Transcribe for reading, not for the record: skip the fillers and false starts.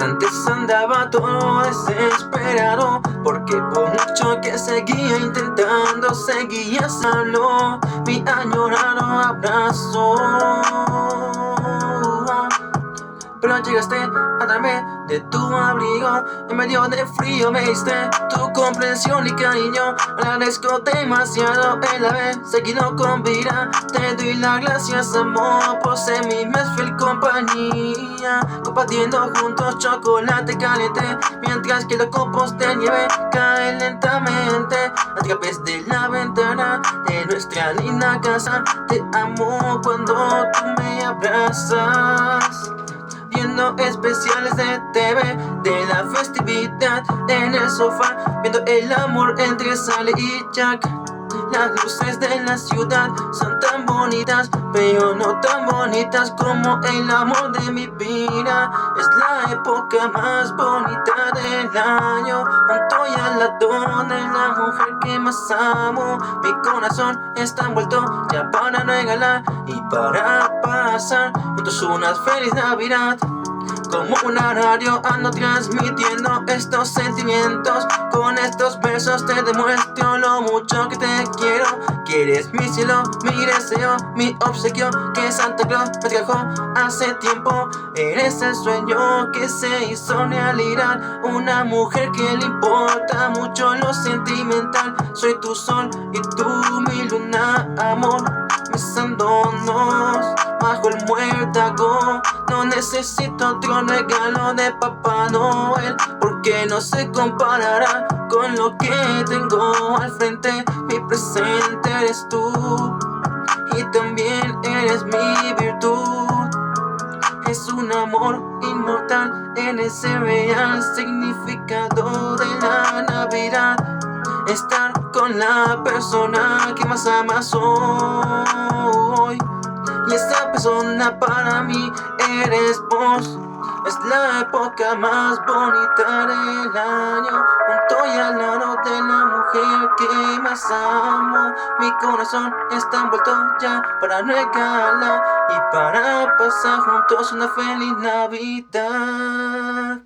Antes andaba todo desesperado, porque por mucho que seguía intentando, seguía solo mi añorado abrazo. Pero llegaste a darme de tu abrigo, en medio de frío me diste tu comprensión y cariño. Agradezco demasiado el haber seguido con vida. Te doy las gracias, amor, por ser mi más fiel compañía, compartiendo juntos chocolate caliente, mientras que los copos de nieve caen lentamente a través de la ventana de nuestra linda casa. Te amo cuando tú me abrazas, viendo especiales de TV de la festividad en el sofá, viendo el amor entre Sally y Jack. Las luces de la ciudad son tan bonitas, pero no tan bonitas como el amor de mi vida. Es la época más bonita del año, junto y al lado de la mujer que más amo. Mi corazón está envuelto ya para regalar y para pasar juntos una feliz Navidad. Como una radio ando transmitiendo estos sentimientos. Con estos versos te demuestro lo mucho que te quiero. Que eres mi cielo, mi deseo, mi obsequio, que Santa Claus me trajo hace tiempo. Eres el sueño que se hizo realidad, una mujer que le importa mucho lo sentimental. Soy tu sol y tú mi luna, amor, besándonos bajo el muérdago. No necesito otro regalo de Papá Noel, porque no se comparará con lo que tengo al frente. Mi presente eres tú y también eres mi virtud. Es un amor inmortal en ese real significado de la Navidad. Estar con la persona que más amas hoy, y esa persona para mí eres vos. Es la época más bonita del año, junto y al lado de la mujer que más amo. Mi corazón está envuelto ya para regalar y para pasar juntos una feliz Navidad.